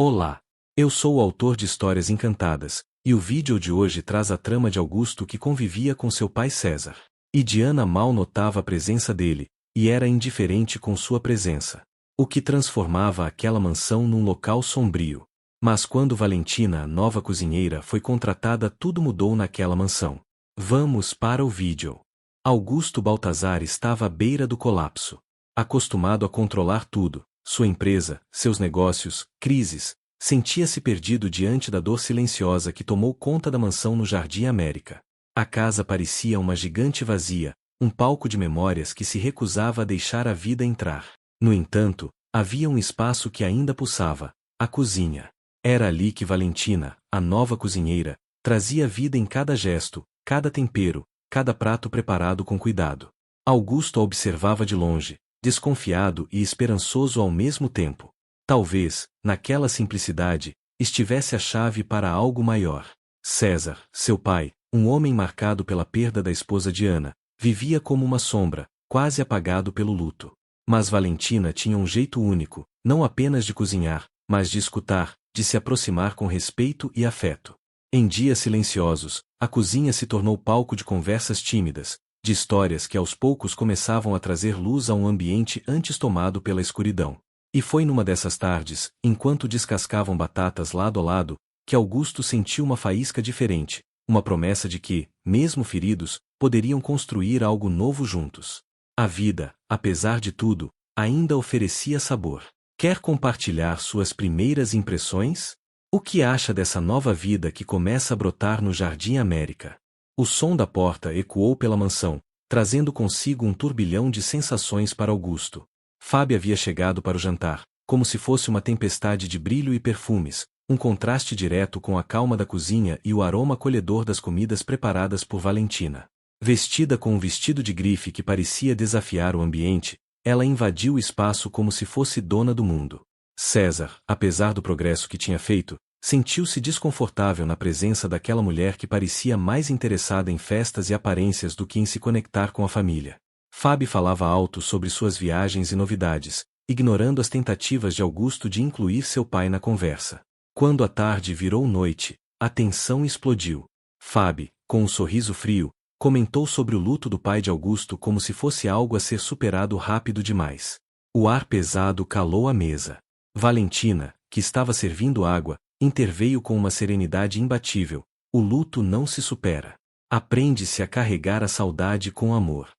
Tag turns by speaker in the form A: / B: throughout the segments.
A: Olá! Eu sou o autor de Histórias Encantadas, e o vídeo de hoje traz a trama de Augusto que convivia com seu pai César. E Diana mal notava a presença dele, e era indiferente com sua presença, o que transformava aquela mansão num local sombrio. Mas quando Valentina, a nova cozinheira, foi contratada, tudo mudou naquela mansão. Vamos para o vídeo. Augusto Baltazar estava à beira do colapso. Acostumado a controlar tudo, sua empresa, seus negócios, crises, sentia-se perdido diante da dor silenciosa que tomou conta da mansão no Jardim América. A casa parecia uma gigante vazia, um palco de memórias que se recusava a deixar a vida entrar. No entanto, havia um espaço que ainda pulsava: a cozinha. Era ali que Valentina, a nova cozinheira, trazia vida em cada gesto, cada tempero, cada prato preparado com cuidado. Augusto a observava de longe, desconfiado e esperançoso ao mesmo tempo. Talvez, naquela simplicidade, estivesse a chave para algo maior. César, seu pai, um homem marcado pela perda da esposa Diana, vivia como uma sombra, quase apagado pelo luto. Mas Valentina tinha um jeito único, não apenas de cozinhar, mas de escutar, de se aproximar com respeito e afeto. Em dias silenciosos, a cozinha se tornou palco de conversas tímidas, de histórias que aos poucos começavam a trazer luz a um ambiente antes tomado pela escuridão. E foi numa dessas tardes, enquanto descascavam batatas lado a lado, que Augusto sentiu uma faísca diferente, uma promessa de que, mesmo feridos, poderiam construir algo novo juntos. A vida, apesar de tudo, ainda oferecia sabor. Quer compartilhar suas primeiras impressões? O que acha dessa nova vida que começa a brotar no Jardim América? O som da porta ecoou pela mansão, trazendo consigo um turbilhão de sensações para Augusto. Fábio havia chegado para o jantar, como se fosse uma tempestade de brilho e perfumes, um contraste direto com a calma da cozinha e o aroma acolhedor das comidas preparadas por Valentina. Vestida com um vestido de grife que parecia desafiar o ambiente, ela invadiu o espaço como se fosse dona do mundo. César, apesar do progresso que tinha feito, sentiu-se desconfortável na presença daquela mulher que parecia mais interessada em festas e aparências do que em se conectar com a família. Fábio falava alto sobre suas viagens e novidades, ignorando as tentativas de Augusto de incluir seu pai na conversa. Quando a tarde virou noite, a tensão explodiu. Fábio, com um sorriso frio, comentou sobre o luto do pai de Augusto como se fosse algo a ser superado rápido demais. O ar pesado calou a mesa. Valentina, que estava servindo água, interveio com uma serenidade imbatível. O luto não se supera. Aprende-se a carregar a saudade com amor.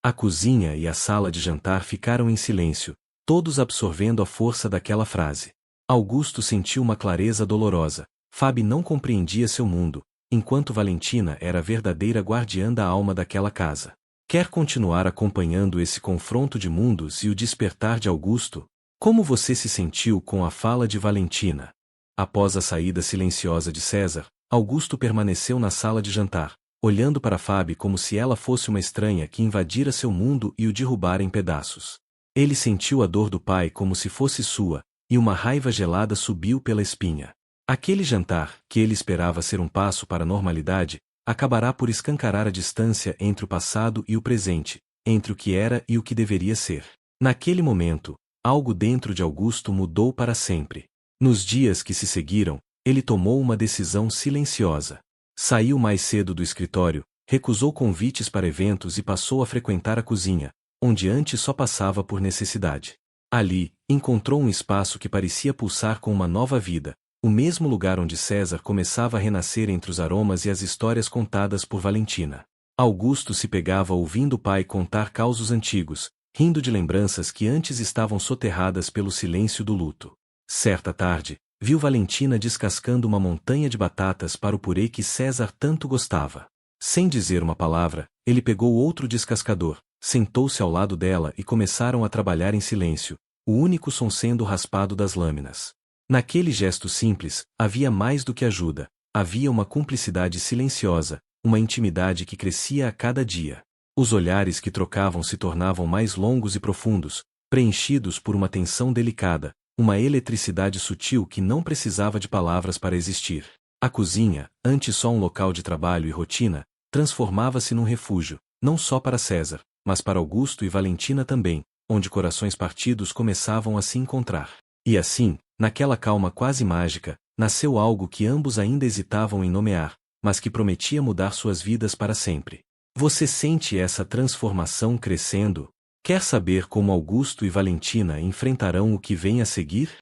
A: A cozinha e a sala de jantar ficaram em silêncio, todos absorvendo a força daquela frase. Augusto sentiu uma clareza dolorosa. Fábio não compreendia seu mundo, enquanto Valentina era a verdadeira guardiã da alma daquela casa. Quer continuar acompanhando esse confronto de mundos e o despertar de Augusto? Como você se sentiu com a fala de Valentina? Após a saída silenciosa de César, Augusto permaneceu na sala de jantar, olhando para Fábio como se ela fosse uma estranha que invadira seu mundo e o derrubara em pedaços. Ele sentiu a dor do pai como se fosse sua, e uma raiva gelada subiu pela espinha. Aquele jantar, que ele esperava ser um passo para a normalidade, acabará por escancarar a distância entre o passado e o presente, entre o que era e o que deveria ser. Naquele momento, algo dentro de Augusto mudou para sempre. Nos dias que se seguiram, ele tomou uma decisão silenciosa. Saiu mais cedo do escritório, recusou convites para eventos e passou a frequentar a cozinha, onde antes só passava por necessidade. Ali, encontrou um espaço que parecia pulsar com uma nova vida, o mesmo lugar onde César começava a renascer entre os aromas e as histórias contadas por Valentina. Augusto se pegava ouvindo o pai contar causos antigos, rindo de lembranças que antes estavam soterradas pelo silêncio do luto. Certa tarde, viu Valentina descascando uma montanha de batatas para o purê que César tanto gostava. Sem dizer uma palavra, ele pegou outro descascador, sentou-se ao lado dela e começaram a trabalhar em silêncio, o único som sendo o raspado das lâminas. Naquele gesto simples, havia mais do que ajuda, havia uma cumplicidade silenciosa, uma intimidade que crescia a cada dia. Os olhares que trocavam se tornavam mais longos e profundos, preenchidos por uma tensão delicada, uma eletricidade sutil que não precisava de palavras para existir. A cozinha, antes só um local de trabalho e rotina, transformava-se num refúgio, não só para César, mas para Augusto e Valentina também, onde corações partidos começavam a se encontrar. E assim, naquela calma quase mágica, nasceu algo que ambos ainda hesitavam em nomear, mas que prometia mudar suas vidas para sempre. Você sente essa transformação crescendo? Quer saber como Augusto e Valentina enfrentarão o que vem a seguir?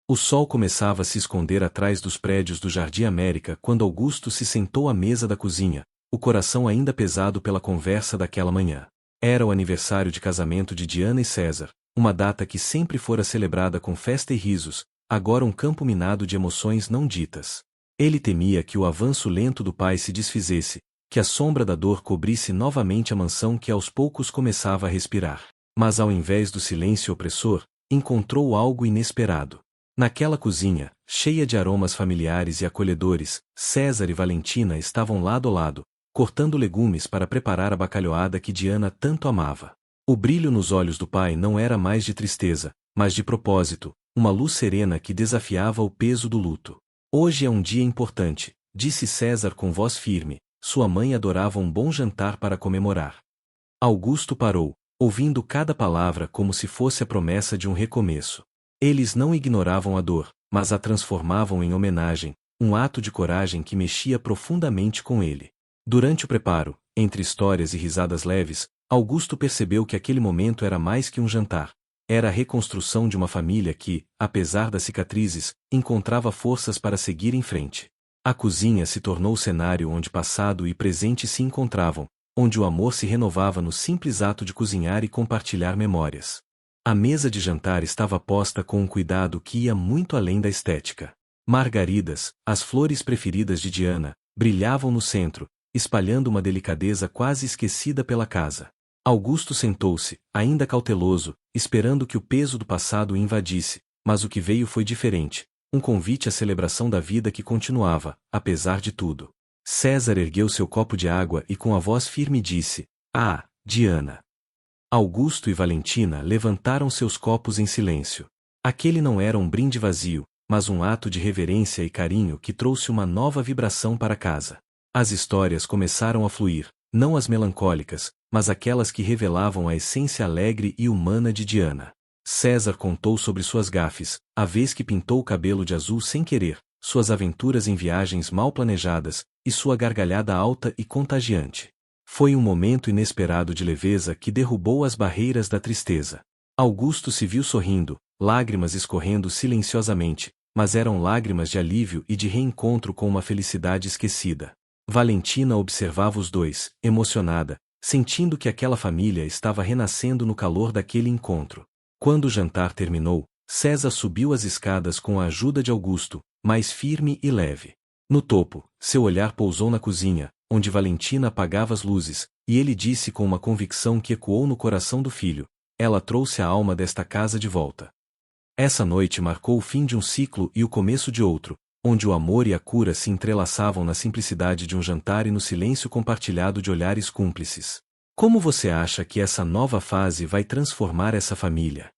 A: O sol começava a se esconder atrás dos prédios do Jardim América quando Augusto se sentou à mesa da cozinha, o coração ainda pesado pela conversa daquela manhã. Era o aniversário de casamento de Diana e César, uma data que sempre fora celebrada com festa e risos, agora um campo minado de emoções não ditas. Ele temia que o avanço lento do pai se desfizesse, que a sombra da dor cobrisse novamente a mansão que aos poucos começava a respirar. Mas ao invés do silêncio opressor, encontrou algo inesperado. Naquela cozinha, cheia de aromas familiares e acolhedores, César e Valentina estavam lado a lado, cortando legumes para preparar a bacalhoada que Diana tanto amava. O brilho nos olhos do pai não era mais de tristeza, mas de propósito, uma luz serena que desafiava o peso do luto. Hoje é um dia importante, disse César com voz firme. Sua mãe adorava um bom jantar para comemorar. Augusto parou, ouvindo cada palavra como se fosse a promessa de um recomeço. Eles não ignoravam a dor, mas a transformavam em homenagem, um ato de coragem que mexia profundamente com ele. Durante o preparo, entre histórias e risadas leves, Augusto percebeu que aquele momento era mais que um jantar. Era a reconstrução de uma família que, apesar das cicatrizes, encontrava forças para seguir em frente. A cozinha se tornou o cenário onde passado e presente se encontravam, onde o amor se renovava no simples ato de cozinhar e compartilhar memórias. A mesa de jantar estava posta com um cuidado que ia muito além da estética. Margaridas, as flores preferidas de Diana, brilhavam no centro, espalhando uma delicadeza quase esquecida pela casa. Augusto sentou-se, ainda cauteloso, esperando que o peso do passado o invadisse, mas o que veio foi diferente, um convite à celebração da vida que continuava, apesar de tudo. César ergueu seu copo de água e com a voz firme disse: "Ah, Diana." Augusto e Valentina levantaram seus copos em silêncio. Aquele não era um brinde vazio, mas um ato de reverência e carinho que trouxe uma nova vibração para casa. As histórias começaram a fluir, não as melancólicas, mas aquelas que revelavam a essência alegre e humana de Diana. César contou sobre suas gafes, a vez que pintou o cabelo de azul sem querer, suas aventuras em viagens mal planejadas, e sua gargalhada alta e contagiante. Foi um momento inesperado de leveza que derrubou as barreiras da tristeza. Augusto se viu sorrindo, lágrimas escorrendo silenciosamente, mas eram lágrimas de alívio e de reencontro com uma felicidade esquecida. Valentina observava os dois, emocionada, sentindo que aquela família estava renascendo no calor daquele encontro. Quando o jantar terminou, César subiu as escadas com a ajuda de Augusto, mais firme e leve. No topo, seu olhar pousou na cozinha, onde Valentina apagava as luzes, e ele disse com uma convicção que ecoou no coração do filho: "Ela trouxe a alma desta casa de volta." Essa noite marcou o fim de um ciclo e o começo de outro, onde o amor e a cura se entrelaçavam na simplicidade de um jantar e no silêncio compartilhado de olhares cúmplices. Como você acha que essa nova fase vai transformar essa família?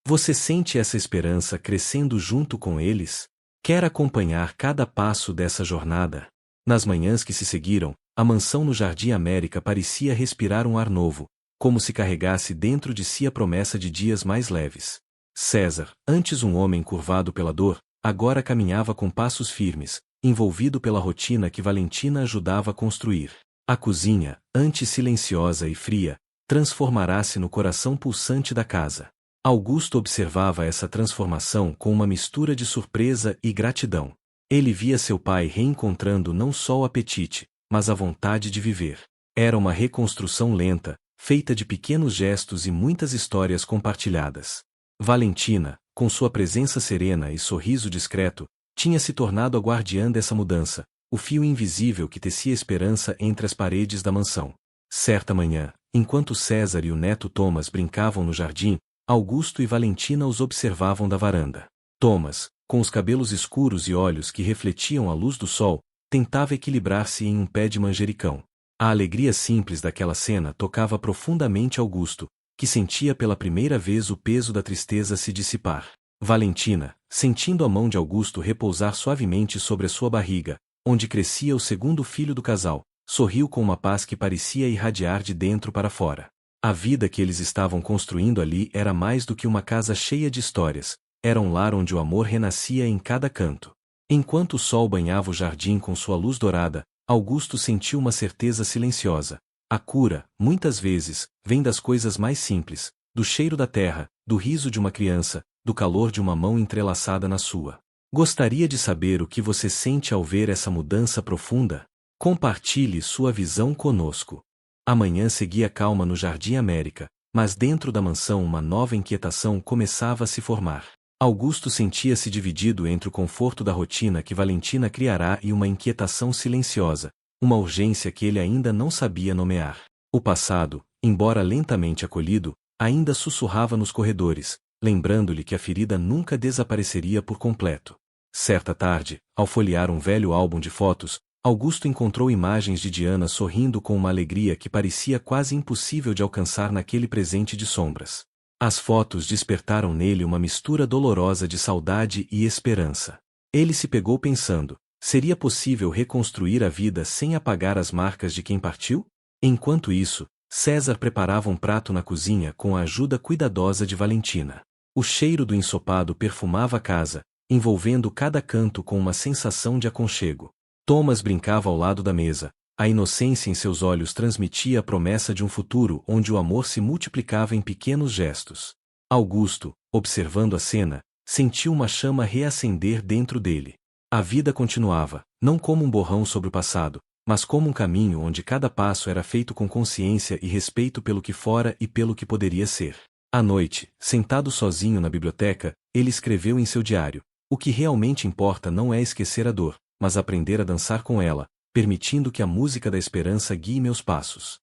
A: Você sente essa esperança crescendo junto com eles? Quer acompanhar cada passo dessa jornada? Nas manhãs que se seguiram, a mansão no Jardim América parecia respirar um ar novo, como se carregasse dentro de si a promessa de dias mais leves. César, antes um homem curvado pela dor, agora caminhava com passos firmes, envolvido pela rotina que Valentina ajudava a construir. A cozinha, antes silenciosa e fria, transformará-se no coração pulsante da casa. Augusto observava essa transformação com uma mistura de surpresa e gratidão. Ele via seu pai reencontrando não só o apetite, mas a vontade de viver. Era uma reconstrução lenta, feita de pequenos gestos e muitas histórias compartilhadas. Valentina, com sua presença serena e sorriso discreto, tinha se tornado a guardiã dessa mudança, o fio invisível que tecia esperança entre as paredes da mansão. Certa manhã, enquanto César e o neto Thomas brincavam no jardim, Augusto e Valentina os observavam da varanda. Thomas, com os cabelos escuros e olhos que refletiam a luz do sol, tentava equilibrar-se em um pé de manjericão. A alegria simples daquela cena tocava profundamente Augusto, que sentia pela primeira vez o peso da tristeza se dissipar. Valentina, sentindo a mão de Augusto repousar suavemente sobre a sua barriga, onde crescia o segundo filho do casal, sorriu com uma paz que parecia irradiar de dentro para fora. A vida que eles estavam construindo ali era mais do que uma casa cheia de histórias, era um lar onde o amor renascia em cada canto. Enquanto o sol banhava o jardim com sua luz dourada, Augusto sentiu uma certeza silenciosa. A cura, muitas vezes, vem das coisas mais simples, do cheiro da terra, do riso de uma criança, do calor de uma mão entrelaçada na sua. Gostaria de saber o que você sente ao ver essa mudança profunda? Compartilhe sua visão conosco. A manhã seguia calma no Jardim América, mas dentro da mansão uma nova inquietação começava a se formar. Augusto sentia-se dividido entre o conforto da rotina que Valentina criará e uma inquietação silenciosa, uma urgência que ele ainda não sabia nomear. O passado, embora lentamente acolhido, ainda sussurrava nos corredores, lembrando-lhe que a ferida nunca desapareceria por completo. Certa tarde, ao folhear um velho álbum de fotos, Augusto encontrou imagens de Diana sorrindo com uma alegria que parecia quase impossível de alcançar naquele presente de sombras. As fotos despertaram nele uma mistura dolorosa de saudade e esperança. Ele se pegou pensando, seria possível reconstruir a vida sem apagar as marcas de quem partiu? Enquanto isso, César preparava um prato na cozinha com a ajuda cuidadosa de Valentina. O cheiro do ensopado perfumava a casa, envolvendo cada canto com uma sensação de aconchego. Thomas brincava ao lado da mesa, a inocência em seus olhos transmitia a promessa de um futuro onde o amor se multiplicava em pequenos gestos. Augusto, observando a cena, sentiu uma chama reacender dentro dele. A vida continuava, não como um borrão sobre o passado, mas como um caminho onde cada passo era feito com consciência e respeito pelo que fora e pelo que poderia ser. À noite, sentado sozinho na biblioteca, ele escreveu em seu diário: "O que realmente importa não é esquecer a dor, mas aprender a dançar com ela, permitindo que a música da esperança guie meus passos."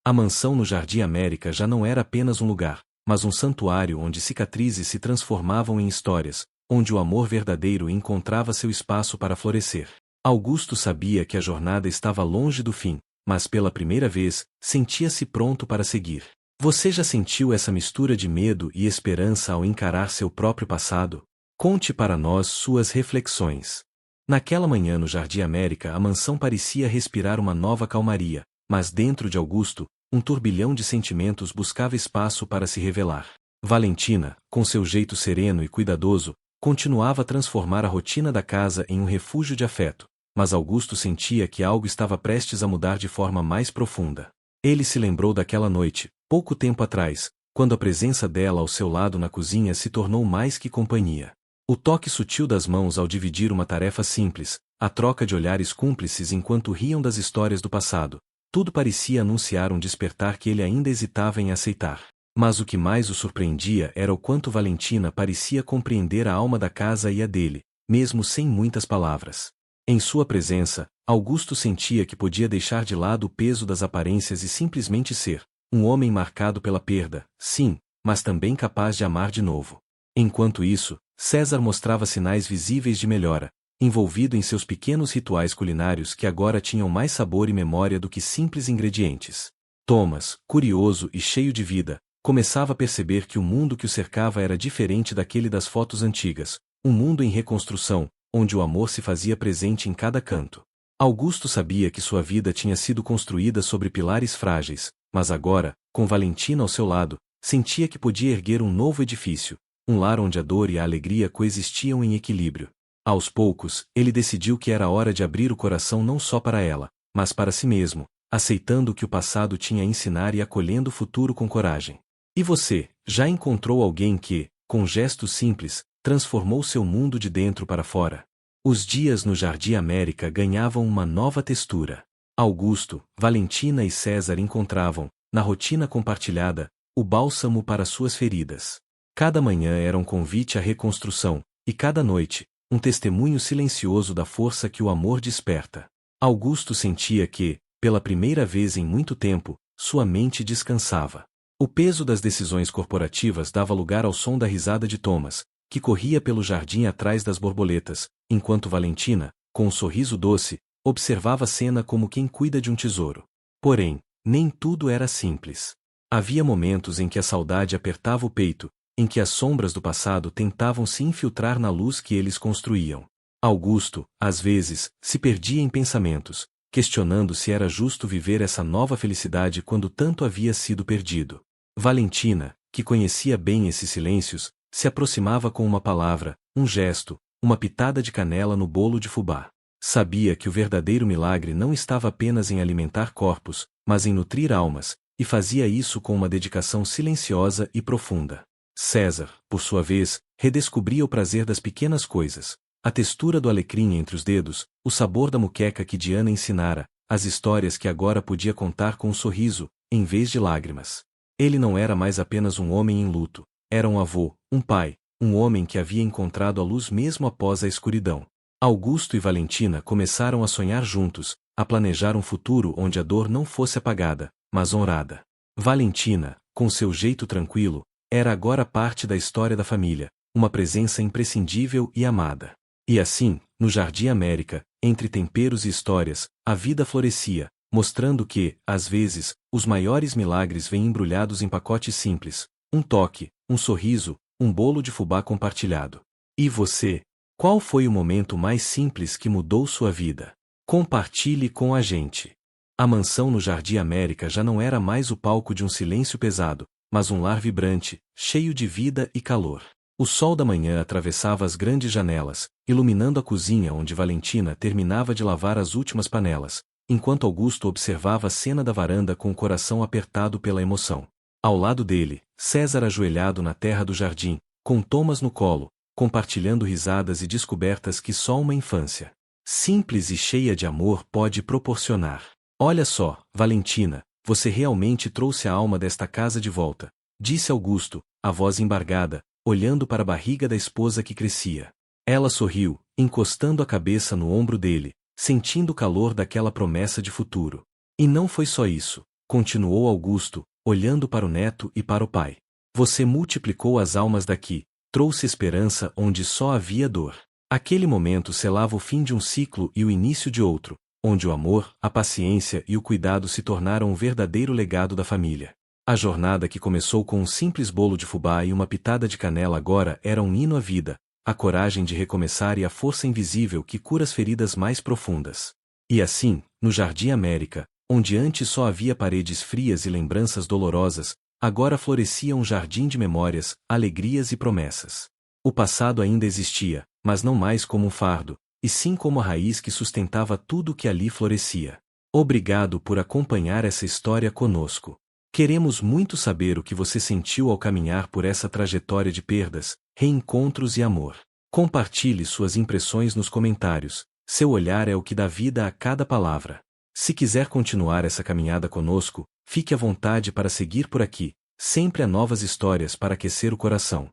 A: A mansão no Jardim América já não era apenas um lugar, mas um santuário onde cicatrizes se transformavam em histórias, onde o amor verdadeiro encontrava seu espaço para florescer. Augusto sabia que a jornada estava longe do fim, mas pela primeira vez, sentia-se pronto para seguir. Você já sentiu essa mistura de medo e esperança ao encarar seu próprio passado? Conte para nós suas reflexões. Naquela manhã no Jardim América a mansão parecia respirar uma nova calmaria, mas dentro de Augusto, um turbilhão de sentimentos buscava espaço para se revelar. Valentina, com seu jeito sereno e cuidadoso, continuava a transformar a rotina da casa em um refúgio de afeto, mas Augusto sentia que algo estava prestes a mudar de forma mais profunda. Ele se lembrou daquela noite, pouco tempo atrás, quando a presença dela ao seu lado na cozinha se tornou mais que companhia. O toque sutil das mãos ao dividir uma tarefa simples, a troca de olhares cúmplices enquanto riam das histórias do passado, tudo parecia anunciar um despertar que ele ainda hesitava em aceitar. Mas o que mais o surpreendia era o quanto Valentina parecia compreender a alma da casa e a dele, mesmo sem muitas palavras. Em sua presença, Augusto sentia que podia deixar de lado o peso das aparências e simplesmente ser um homem marcado pela perda, sim, mas também capaz de amar de novo. Enquanto isso, César mostrava sinais visíveis de melhora, envolvido em seus pequenos rituais culinários que agora tinham mais sabor e memória do que simples ingredientes. Thomas, curioso e cheio de vida, começava a perceber que o mundo que o cercava era diferente daquele das fotos antigas, um mundo em reconstrução, onde o amor se fazia presente em cada canto. Augusto sabia que sua vida tinha sido construída sobre pilares frágeis, mas agora, com Valentina ao seu lado, sentia que podia erguer um novo edifício, um lar onde a dor e a alegria coexistiam em equilíbrio. Aos poucos, ele decidiu que era hora de abrir o coração não só para ela, mas para si mesmo, aceitando o que o passado tinha a ensinar e acolhendo o futuro com coragem. E você, já encontrou alguém que, com gestos simples, transformou seu mundo de dentro para fora? Os dias no Jardim América ganhavam uma nova textura. Augusto, Valentina e César encontravam, na rotina compartilhada, o bálsamo para suas feridas. Cada manhã era um convite à reconstrução, e cada noite, um testemunho silencioso da força que o amor desperta. Augusto sentia que, pela primeira vez em muito tempo, sua mente descansava. O peso das decisões corporativas dava lugar ao som da risada de Thomas, que corria pelo jardim atrás das borboletas, enquanto Valentina, com um sorriso doce, observava a cena como quem cuida de um tesouro. Porém, nem tudo era simples. Havia momentos em que a saudade apertava o peito, em que as sombras do passado tentavam se infiltrar na luz que eles construíam. Augusto, às vezes, se perdia em pensamentos, questionando se era justo viver essa nova felicidade quando tanto havia sido perdido. Valentina, que conhecia bem esses silêncios, se aproximava com uma palavra, um gesto, uma pitada de canela no bolo de fubá. Sabia que o verdadeiro milagre não estava apenas em alimentar corpos, mas em nutrir almas, e fazia isso com uma dedicação silenciosa e profunda. César, por sua vez, redescobria o prazer das pequenas coisas, a textura do alecrim entre os dedos, o sabor da muqueca que Diana ensinara, as histórias que agora podia contar com um sorriso, em vez de lágrimas. Ele não era mais apenas um homem em luto, era um avô, um pai, um homem que havia encontrado a luz mesmo após a escuridão. Augusto e Valentina começaram a sonhar juntos, a planejar um futuro onde a dor não fosse apagada, mas honrada. Valentina, com seu jeito tranquilo, era agora parte da história da família, uma presença imprescindível e amada. E assim, no Jardim América, entre temperos e histórias, a vida florescia, mostrando que, às vezes, os maiores milagres vêm embrulhados em pacotes simples, um toque, um sorriso, um bolo de fubá compartilhado. E você? Qual foi o momento mais simples que mudou sua vida? Compartilhe com a gente. A mansão no Jardim América já não era mais o palco de um silêncio pesado, mas um lar vibrante, cheio de vida e calor. O sol da manhã atravessava as grandes janelas, iluminando a cozinha onde Valentina terminava de lavar as últimas panelas, enquanto Augusto observava a cena da varanda com o coração apertado pela emoção. Ao lado dele, César ajoelhado na terra do jardim, com Thomas no colo, compartilhando risadas e descobertas que só uma infância simples e cheia de amor pode proporcionar. Olha só, Valentina, você realmente trouxe a alma desta casa de volta, disse Augusto, a voz embargada, olhando para a barriga da esposa que crescia. Ela sorriu, encostando a cabeça no ombro dele, sentindo o calor daquela promessa de futuro. E não foi só isso, continuou Augusto, olhando para o neto e para o pai. Você multiplicou as almas daqui, trouxe esperança onde só havia dor. Aquele momento selava o fim de um ciclo e o início de outro, onde o amor, a paciência e o cuidado se tornaram um verdadeiro legado da família. A jornada que começou com um simples bolo de fubá e uma pitada de canela agora era um hino à vida, a coragem de recomeçar e a força invisível que cura as feridas mais profundas. E assim, no Jardim América, onde antes só havia paredes frias e lembranças dolorosas, agora florescia um jardim de memórias, alegrias e promessas. O passado ainda existia, mas não mais como um fardo, e sim como a raiz que sustentava tudo o que ali florescia. Obrigado por acompanhar essa história conosco. Queremos muito saber o que você sentiu ao caminhar por essa trajetória de perdas, reencontros e amor. Compartilhe suas impressões nos comentários, seu olhar é o que dá vida a cada palavra. Se quiser continuar essa caminhada conosco, fique à vontade para seguir por aqui, sempre há novas histórias para aquecer o coração.